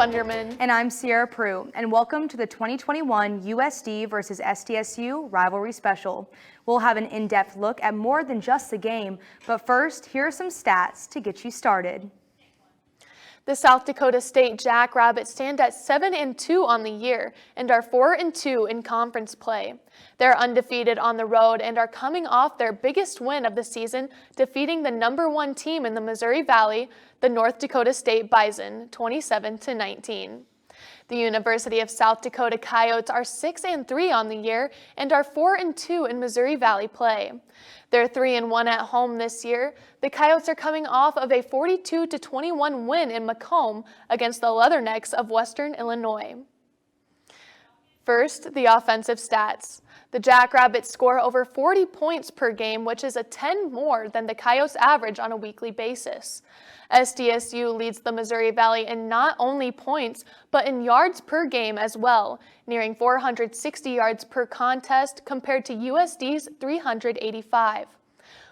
Funderman. And I'm Sierra Prue, and welcome to the 2021 USD versus SDSU Rivalry Special. We'll have an in-depth look at more than just the game, but first, here are some stats to get you started. The South Dakota State Jackrabbits stand at 7-2 on the year and are 4-2 in conference play. They're undefeated on the road and are coming off their biggest win of the season, defeating the #1 team in the Missouri Valley, the North Dakota State Bison, 27-19. The University of South Dakota Coyotes are 6-3 on the year and are 4-2 in Missouri Valley play. They're 3-1 at home this year. The Coyotes are coming off of a 42-21 win in Macomb against the Leathernecks of Western Illinois. First, the offensive stats. The Jackrabbits score over 40 points per game, which is a 10 more than the Coyotes average on a weekly basis. SDSU leads the Missouri Valley in not only points, but in yards per game as well, nearing 460 yards per contest compared to USD's 385.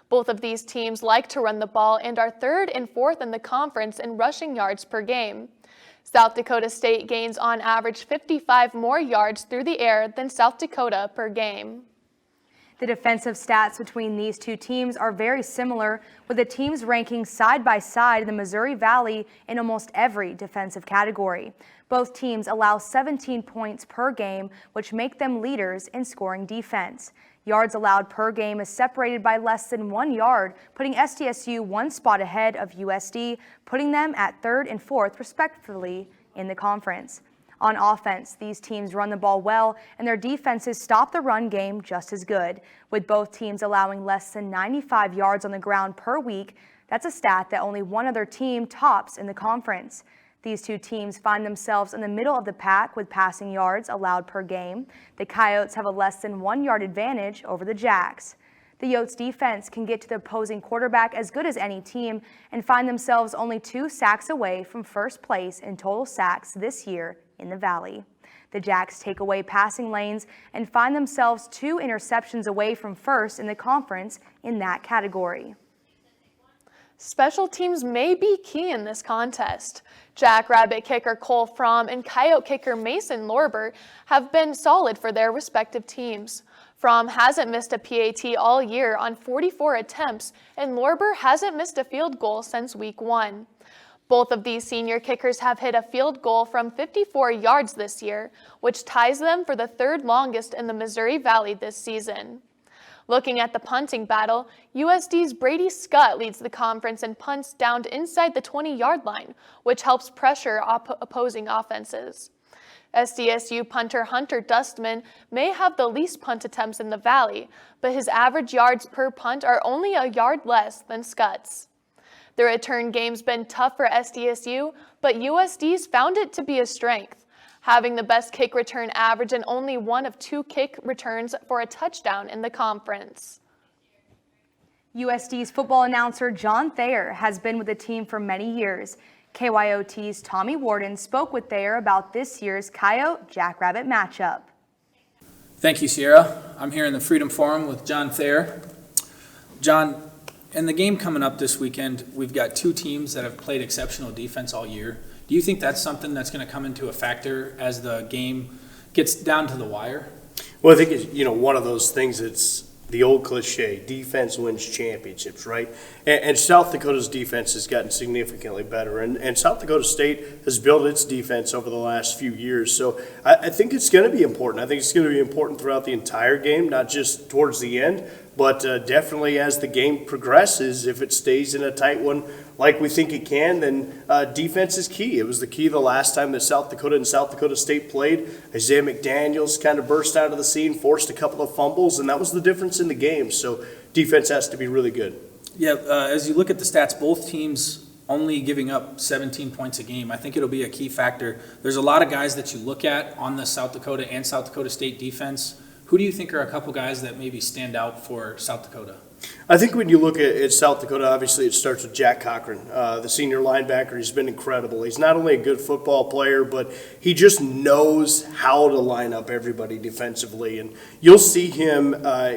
Both of these teams like to run the ball and are 3rd and 4th in the conference in rushing yards per game. South Dakota State gains on average 55 more yards through the air than South Dakota per game. The defensive stats between these two teams are very similar, with the teams ranking side by side in the Missouri Valley in almost every defensive category. Both teams allow 17 points per game, which make them leaders in scoring defense. Yards allowed per game is separated by less than 1 yard, putting SDSU 1 spot ahead of USD, putting them at 3rd and 4th respectively in the conference. On offense, these teams run the ball well, and their defenses stop the run game just as good, with both teams allowing less than 95 yards on the ground per week. That's a stat that only one other team tops in the conference. These two teams find themselves in the middle of the pack with passing yards allowed per game. The Coyotes have a less than 1 yard advantage over the Jacks. The Yotes defense can get to the opposing quarterback as good as any team and find themselves only 2 sacks away from first place in total sacks this year in the Valley. The Jacks take away passing lanes and find themselves 2 interceptions away from first in the conference in that category. Special teams may be key in this contest. Jackrabbit kicker Cole Fromm and Coyote kicker Mason Lorber have been solid for their respective teams. Fromm hasn't missed a PAT all year on 44 attempts, and Lorber hasn't missed a field goal since week 1. Both of these senior kickers have hit a field goal from 54 yards this year, which ties them for the 3rd longest in the Missouri Valley this season. Looking at the punting battle, USD's Brady Scott leads the conference in punts down inside the 20-yard line, which helps pressure opposing offenses. SDSU punter Hunter Dustman may have the least punt attempts in the Valley, but his average yards per punt are only a yard less than Scott's. The return game's been tough for SDSU, but USD's found it to be a strength, having the best kick return average and only 1 of 2 kick returns for a touchdown in the conference. USD's football announcer John Thayer has been with the team for many years. KYOT's Tommy Warden spoke with Thayer about this year's Coyote Jackrabbit matchup. Thank you, Sierra. I'm here in the Freedom Forum with John Thayer. John, in the game coming up this weekend, we've got 2 teams that have played exceptional defense all year. Do you think that's something that's going to come into a factor as the game gets down to the wire? Well, I think it's, one of those things. It's the old cliche: defense wins championships, right? And South Dakota's defense has gotten significantly better, and South Dakota State has built its defense over the last few years. So I think it's going to be important. I think it's going to be important throughout the entire game, not just towards the end, but definitely as the game progresses. If it stays in a tight one like we think it can, then defense is key. It was the key the last time that South Dakota and South Dakota State played. Isaiah McDaniels kind of burst out of the scene, forced a couple of fumbles, and that was the difference in the game. So defense has to be really good. Yeah, as you look at the stats, both teams only giving up 17 points a game. I think it'll be a key factor. There's a lot of guys that you look at on the South Dakota and South Dakota State defense. Who do you think are a couple guys that maybe stand out for South Dakota? I think when you look at South Dakota, obviously it starts with Jack Cochran, the senior linebacker. He's been incredible. He's not only a good football player, but he just knows how to line up everybody defensively. And you'll see him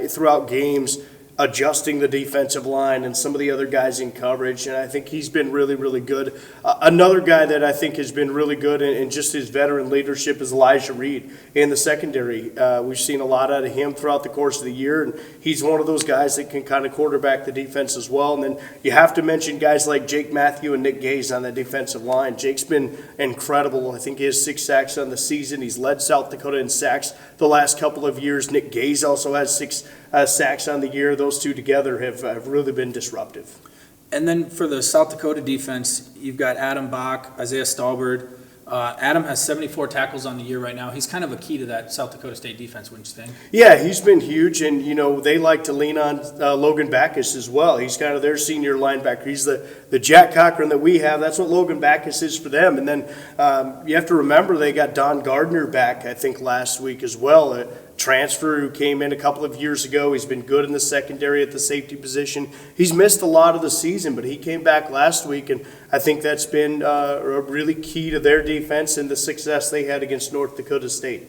throughout games adjusting the defensive line and some of the other guys in coverage, and I think he's been really, really good. Another guy that I think has been really good in just his veteran leadership is Elijah Reed in the secondary. We've seen a lot out of him throughout the course of the year, and he's one of those guys that can kind of quarterback the defense as well. And then you have to mention guys like Jake Matthew and Nick Gaze on the defensive line. Jake's been incredible. I think he has 6 sacks on the season. He's led South Dakota in sacks the last couple of years. Nick Gaze also has 6 sacks on the year. Those two together have really been disruptive. And then for the South Dakota defense, you've got Adam Bach, Isaiah Stallbird. Adam has 74 tackles on the year right now. He's kind of a key to that South Dakota State defense, wouldn't you think? Yeah, he's been huge, and they like to lean on Logan Backus as well. He's kind of their senior linebacker. He's the Jack Cochran that we have. That's what Logan Backus is for them. And then you have to remember they got Don Gardner back, I think, last week as well. A transfer who came in a couple of years ago. He's been good in the secondary at the safety position. He's missed a lot of the season, but he came back last week, and I think that's been really key to their defense and the success they had against North Dakota State.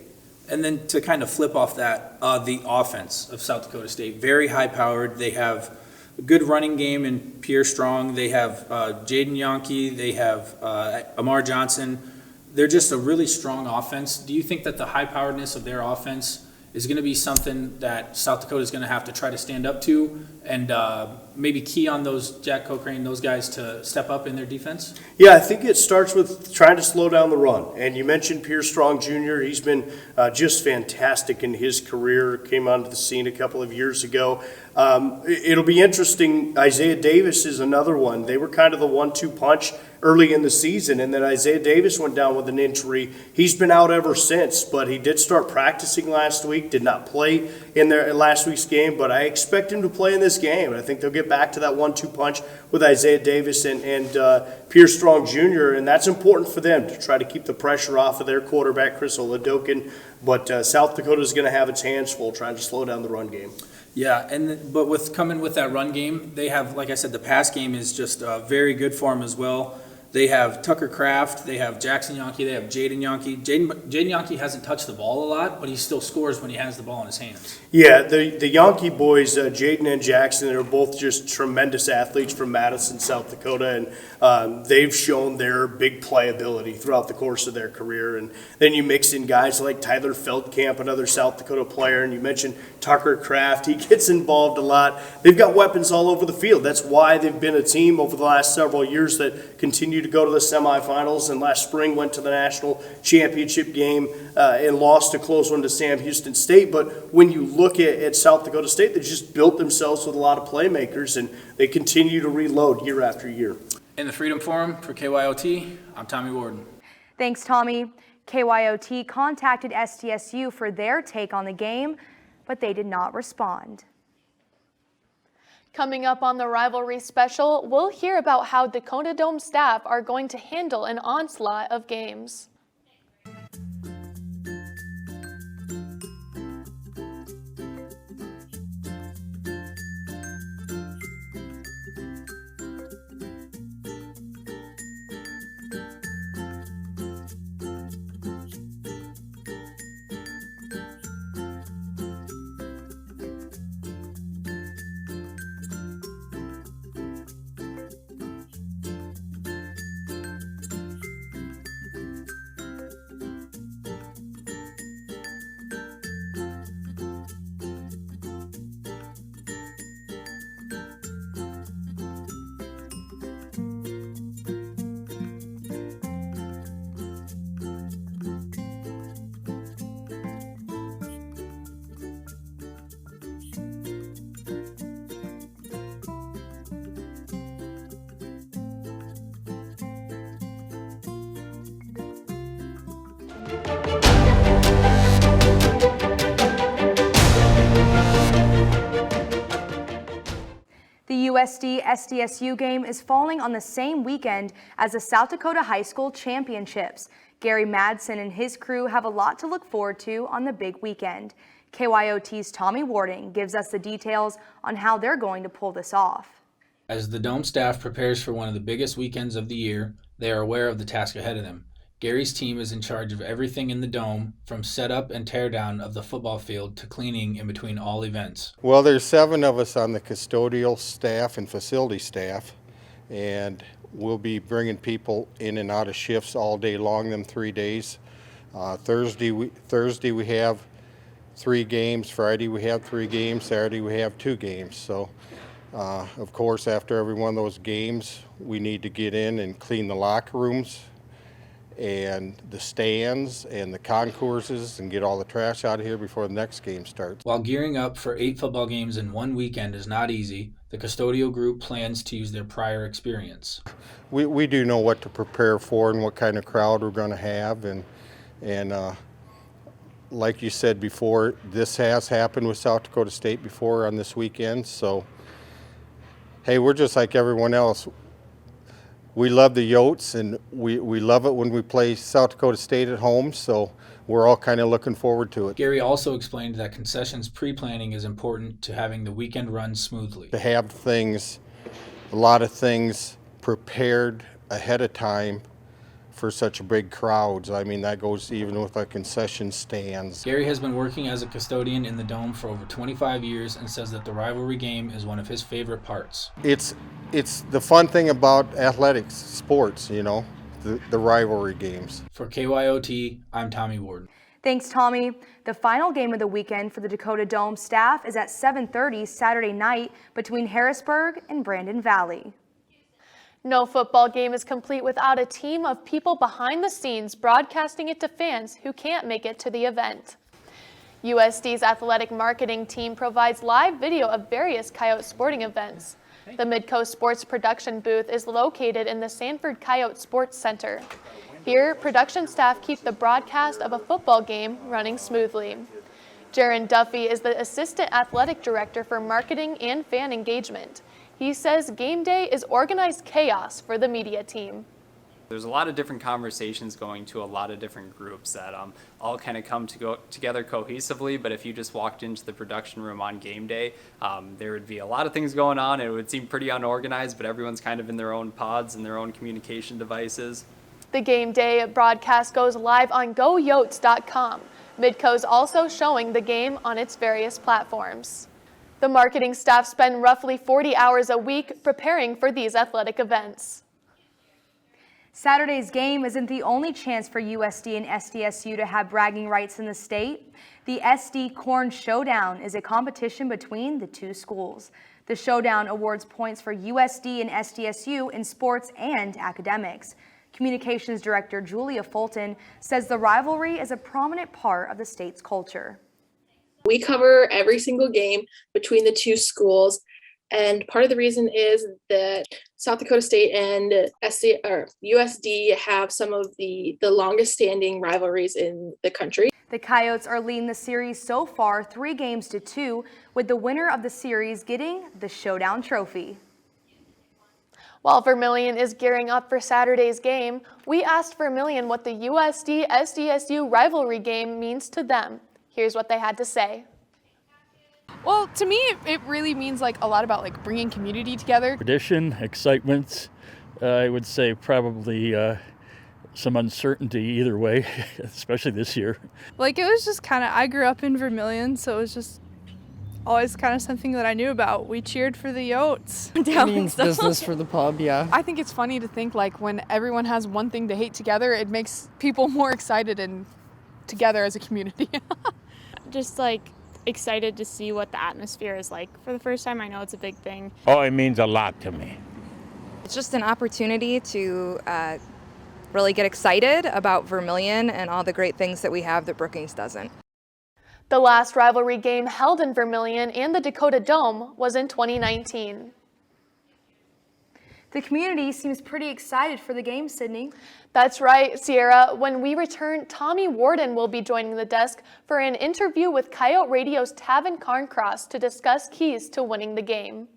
And then to kind of flip off that, the offense of South Dakota State, very high-powered. They have a good running game in Pierre Strong. They have Jaden Yonke. They have Amar Johnson. They're just a really strong offense. Do you think that the high-poweredness of their offense is going to be something that South Dakota is going to have to try to stand up to and maybe key on those Jack Cochrane, those guys to step up in their defense? Yeah, I think it starts with trying to slow down the run. And you mentioned Pierce Strong Jr. He's been just fantastic in his career, came onto the scene a couple of years ago. It'll be interesting. Isaiah Davis is another one. They were kind of the 1-2 punch early in the season, and then Isaiah Davis went down with an injury. He's been out ever since, but he did start practicing last week, did not play in their last week's game, but I expect him to play in this game. I think they'll get back to that 1-2 punch with Isaiah Davis and Pierce Strong Jr., and that's important for them to try to keep the pressure off of their quarterback, Chris Oladokin, but South Dakota is going to have its hands full trying to slow down the run game. Yeah, but with coming with that run game, they have, like I said, the pass game is just very good for them as well. They have Tucker Kraft, they have Jackson Yonke, they have Jaden Yonke. Jaden Yonke hasn't touched the ball a lot, but he still scores when he has the ball in his hands. Yeah, the Yonke boys, Jaden and Jackson, are both just tremendous athletes from Madison, South Dakota, and they've shown their big playability throughout the course of their career. And then you mix in guys like Tyler Feldkamp, another South Dakota player, and you mentioned Tucker Kraft. He gets involved a lot. They've got weapons all over the field. That's why they've been a team over the last several years that continue to go to the semifinals, and last spring went to the national championship game and lost a close one to Sam Houston State. But when you look at South Dakota State, they just built themselves with a lot of playmakers, and they continue to reload year after year. In the Freedom Forum for KYOT, I'm Tommy Warden. Thanks, Tommy. KYOT contacted SDSU for their take on the game, but they did not respond. Coming up on the Rivalry special, we'll hear about how Dakota Dome staff are going to handle an onslaught of games. The USD SDSU game is falling on the same weekend as the South Dakota High School Championships. Gary Madsen and his crew have a lot to look forward to on the big weekend. KYOT's Tommy Warden gives us the details on how they're going to pull this off. As the Dome staff prepares for one of the biggest weekends of the year, they are aware of the task ahead of them. Gary's team is in charge of everything in the dome, from setup and teardown of the football field to cleaning in between all events. Well, there's 7 of us on the custodial staff and facility staff, and we'll be bringing people in and out of shifts all day long, them 3 days. Thursday we have 3 games, Friday we have 3 games, Saturday we have 2 games. So, of course, after every one of those games, we need to get in and clean the locker rooms and the stands and the concourses and get all the trash out of here before the next game starts. While gearing up for 8 football games in one weekend is not easy, the custodial group plans to use their prior experience. We do know what to prepare for and what kind of crowd we're going to have, and like you said before, this has happened with South Dakota State before on this weekend, so hey, we're just like everyone else. We love the Yotes, and we love it when we play South Dakota State at home, so we're all kind of looking forward to it. Gary also explained that concessions pre-planning is important to having the weekend run smoothly. To have a lot of things prepared ahead of time for such big crowds. I mean, that goes even with our concession stands. Gary has been working as a custodian in the Dome for over 25 years and says that the rivalry game is one of his favorite parts. It's the fun thing about athletics, sports, you know, the rivalry games. For KYOT, I'm Tommy Warden. Thanks, Tommy. The final game of the weekend for the Dakota Dome staff is at 7:30 Saturday night between Harrisburg and Brandon Valley. No football game is complete without a team of people behind the scenes broadcasting it to fans who can't make it to the event. USD's athletic marketing team provides live video of various Coyote sporting events. The Midcoast Sports production booth is located in the Sanford Coyote Sports Center. Here, production staff keep the broadcast of a football game running smoothly. Jaron Duffy is the Assistant Athletic Director for Marketing and Fan Engagement. He says game day is organized chaos for the media team. There's a lot of different conversations going to a lot of different groups that all kind of come to go together cohesively, but if you just walked into the production room on game day, there would be a lot of things going on. It would seem pretty unorganized, but everyone's kind of in their own pods and their own communication devices. The game day broadcast goes live on GoYotes.com. Midco's also showing the game on its various platforms. The marketing staff spend roughly 40 hours a week preparing for these athletic events. Saturday's game isn't the only chance for USD and SDSU to have bragging rights in the state. The SD Corn Showdown is a competition between the two schools. The showdown awards points for USD and SDSU in sports and academics. Communications Director Julia Fulton says the rivalry is a prominent part of the state's culture. We cover every single game between the two schools, and part of the reason is that South Dakota State and USD have some of the longest standing rivalries in the country. The Coyotes are leading the series so far 3-2, with the winner of the series getting the Showdown Trophy. While Vermilion is gearing up for Saturday's game, we asked Vermilion what the USD-SDSU rivalry game means to them. Here's what they had to say. Well, to me, it really means like a lot about like bringing community together. Tradition, excitement, I would say probably some uncertainty either way, especially this year. Like it was just kind of, I grew up in Vermilion, so it was just always kind of something that I knew about. We cheered for the Yotes. It means business for the pub, yeah. I think it's funny to think like when everyone has one thing to hate together, it makes people more excited and together as a community. Just like excited to see what the atmosphere is like. For the first time, I know it's a big thing. Oh, it means a lot to me. It's just an opportunity to really get excited about Vermilion and all the great things that we have that Brookings doesn't. The last rivalry game held in Vermilion and the Dakota Dome was in 2019. The community seems pretty excited for the game, Sydney. That's right, Sierra. When we return, Tommy Warden will be joining the desk for an interview with Coyote Radio's Tavin Carncross to discuss keys to winning the game.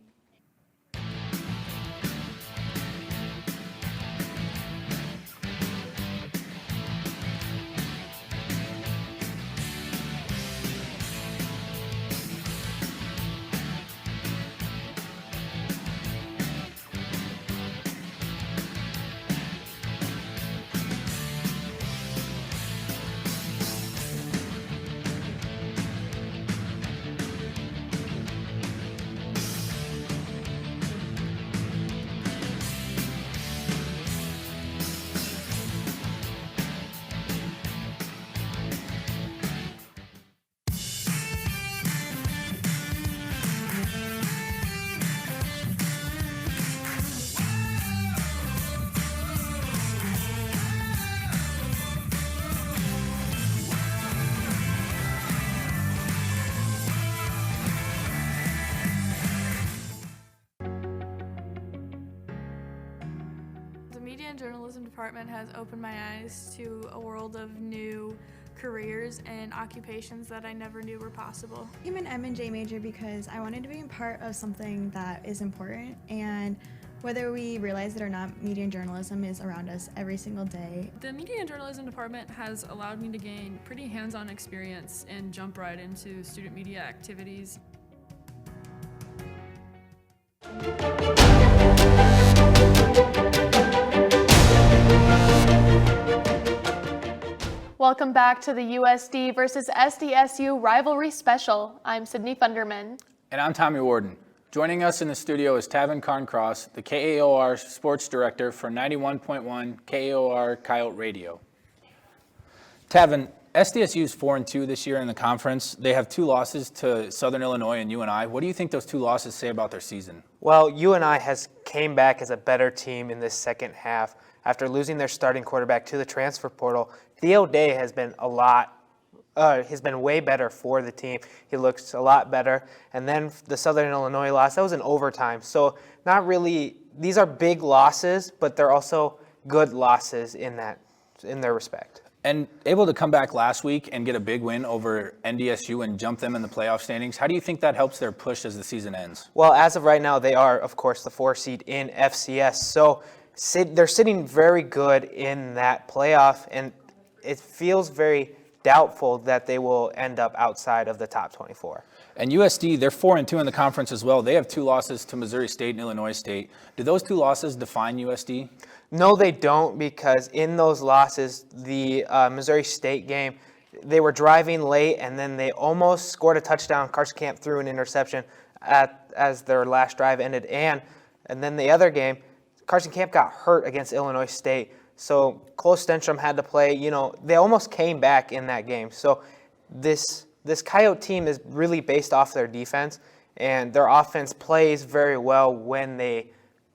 journalism department has opened my eyes to a world of new careers and occupations that I never knew were possible. I'm an M&J major because I wanted to be a part of something that is important, and whether we realize it or not, media and journalism is around us every single day. The media and journalism department has allowed me to gain pretty hands-on experience and jump right into student media activities. Welcome back to the USD versus SDSU Rivalry Special. I'm Sydney Funderman. And I'm Tommy Warden. Joining us in the studio is Tavin Carncross, the KAOR Sports Director for 91.1 KAOR Coyote Radio. Tavin, SDSU is 4-2 this year in the conference. They have 2 losses to Southern Illinois and UNI. What do you think those 2 losses say about their season? Well, UNI has came back as a better team in this second half after losing their starting quarterback to the transfer portal. Theo Day has been way better for the team. He looks a lot better. And then the Southern Illinois loss, that was in overtime. So not really, these are big losses, but they're also good losses in their respect. And able to come back last week and get a big win over NDSU and jump them in the playoff standings. How do you think that helps their push as the season ends? Well, as of right now, they are, of course, the 4 seed in FCS. So they're sitting very good in that playoff, and it feels very doubtful that they will end up outside of the top 24. And USD, they're 4-2 in the conference as well. They have 2 losses to Missouri State and Illinois State. Do those 2 losses define USD? No, they don't, because in those losses, the Missouri State game, they were driving late, and then they almost scored a touchdown. Carson Camp threw an interception as their last drive ended. And then the other game, Carson Camp got hurt against Illinois State. So Cole Stenstrom had to play. They almost came back in that game. So this Coyote team is really based off their defense, and their offense plays very well when they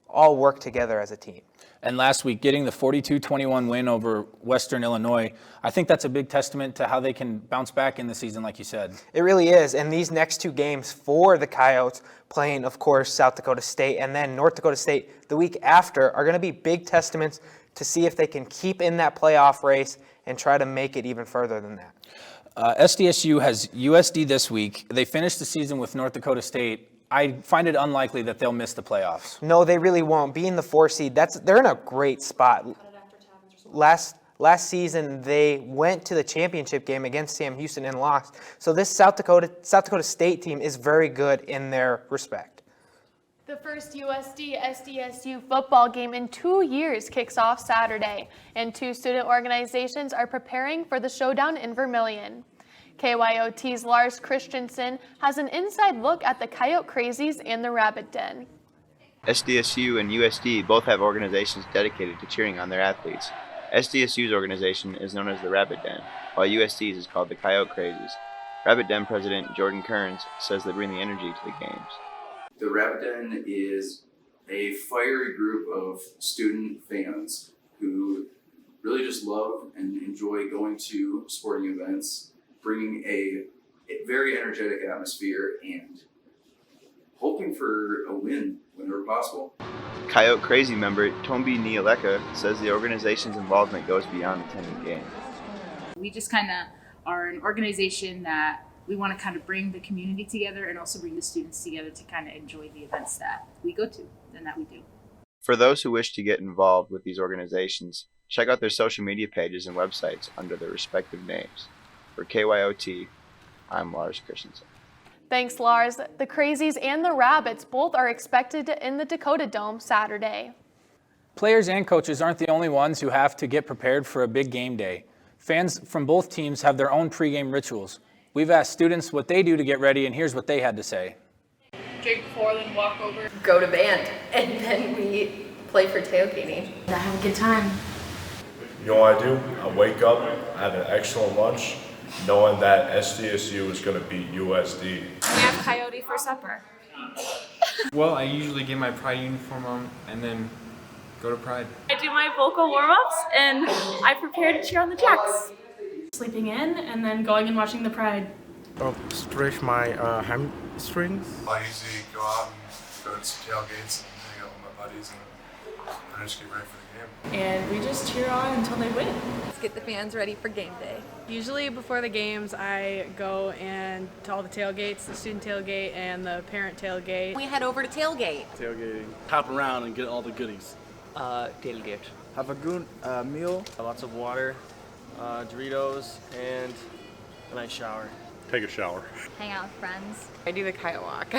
all work together as a team. And last week, getting the 42-21 win over Western Illinois, I think that's a big testament to how they can bounce back in the season, like you said. It really is. And these next 2 games for the Coyotes, playing, of course, South Dakota State and then North Dakota State the week after, are going to be big testaments to see if they can keep in that playoff race and try to make it even further than that. SDSU has USD this week. They finished the season with North Dakota State. I find it unlikely that they'll miss the playoffs. No, they really won't. Being the 4 seed, they're in a great spot. Last season, they went to the championship game against Sam Houston and lost. So this South Dakota State team is very good in their respect. The first USD-SDSU football game in 2 years kicks off Saturday, and 2 student organizations are preparing for the showdown in Vermillion. KYOT's Lars Christensen has an inside look at the Coyote Crazies and the Rabbit Den. SDSU and USD both have organizations dedicated to cheering on their athletes. SDSU's organization is known as the Rabbit Den, while USD's is called the Coyote Crazies. Rabbit Den President Jordan Kearns says they bring the energy to the games. The Rabbit Den is a fiery group of student fans who really just love and enjoy going to sporting events, bringing a very energetic atmosphere and hoping for a win whenever possible. Coyote Crazy member Tombi Nialeka says the organization's involvement goes beyond attending games. We just kind of are an organization that we want to kind of bring the community together and also bring the students together to kind of enjoy the events that we go to and that we do. For those who wish to get involved with these organizations, check out their social media pages and websites under their respective names. For KYOT, I'm Lars Christensen. Thanks, Lars. The Crazies and the Rabbits both are expected in the Dakota Dome Saturday. Players and coaches aren't the only ones who have to get prepared for a big game day. Fans from both teams have their own pregame rituals. We've asked students what they do to get ready, and here's what they had to say. Drink before, then walk over. Go to band, and then we play for tailgating. I have a good time. You know what I do? I wake up, I have an excellent lunch, knowing that SDSU is going to beat USD. We have coyote for supper. Well, I usually get my Pride uniform on and then go to Pride. I do my vocal warm-ups and I prepare to cheer on the Jacks. Sleeping in and then going and watching the Pride. Stretch my hamstrings. I usually go out and go to some tailgates and hang out with my buddies and I just get ready for the game. And we just cheer on until they win. Let's get the fans ready for game day. Usually before the games, I go and to all the tailgates, the student tailgate and the parent tailgate. We head over to tailgate. Tailgating. Hop around and get all the goodies. Tailgate. Have a good meal, lots of water, Doritos, and a nice shower. Take a shower. Hang out with friends. I do the kite walk.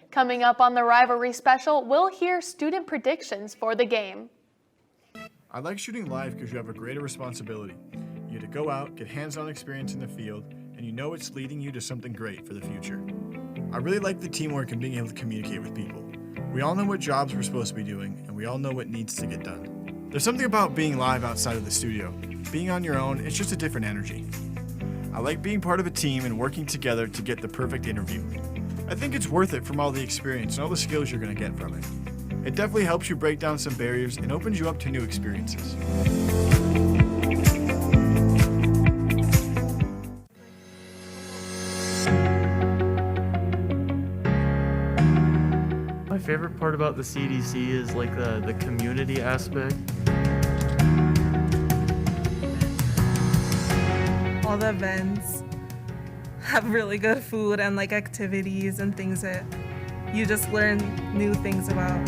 Coming up on the Rivalry Special, we'll hear student predictions for the game. I like shooting live because you have a greater responsibility. You get to go out, get hands-on experience in the field, and you know it's leading you to something great for the future. I really like the teamwork and being able to communicate with people. We all know what jobs we're supposed to be doing, and we all know what needs to get done. There's something about being live outside of the studio. Being on your own, it's just a different energy. I like being part of a team and working together to get the perfect interview. I think it's worth it from all the experience and all the skills you're going to get from it. It definitely helps you break down some barriers and opens you up to new experiences. My favorite part about the CDC is like the community aspect. All the events have really good food and like activities and things that you just learn new things about.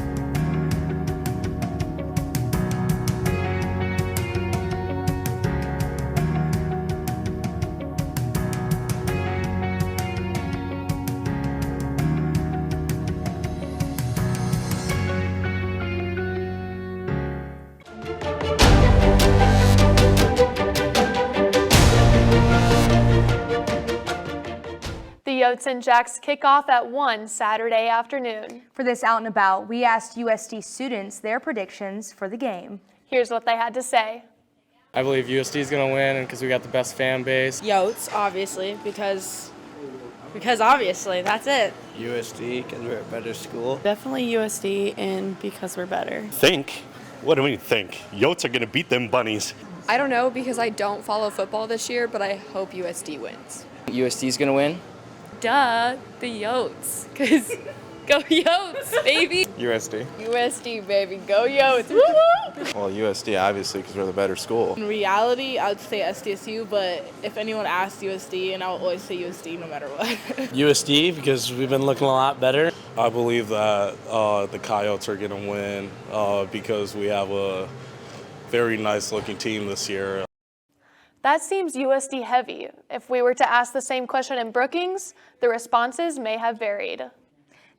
The Yotes and Jacks kick off at 1 Saturday afternoon. For this Out and About, we asked USD students their predictions for the game. Here's what they had to say. I believe USD is going to win because we got the best fan base. Yotes, obviously, because obviously, that's it. USD, because we're a better school. Definitely USD, and because we're better. Think? What do we think? Yotes are going to beat them bunnies. I don't know because I don't follow football this year, but I hope USD wins. USD is going to win. Duh, the Yotes, because go Yotes, baby. USD. USD, baby, go Yotes. Woo-woo! Well, USD, obviously, because we're the better school. In reality, I would say SDSU, but if anyone asks USD, and I will always say USD no matter what. USD, because we've been looking a lot better. I believe that the Coyotes are going to win because we have a very nice-looking team this year. That seems USD heavy. If we were to ask the same question in Brookings, the responses may have varied.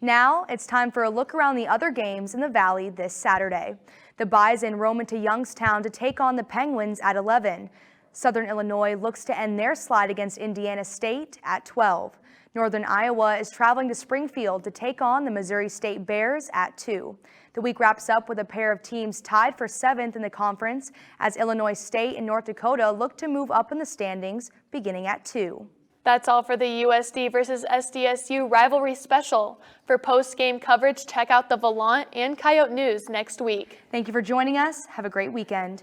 Now it's time for a look around the other games in the Valley this Saturday. The Bison roam into Youngstown to take on the Penguins at 11. Southern Illinois looks to end their slide against Indiana State at 12. Northern Iowa is traveling to Springfield to take on the Missouri State Bears at 2. The week wraps up with a pair of teams tied for 7th in the conference as Illinois State and North Dakota look to move up in the standings beginning at 2. That's all for the USD versus SDSU Rivalry Special. For post-game coverage, check out the Volant and Coyote News next week. Thank you for joining us. Have a great weekend.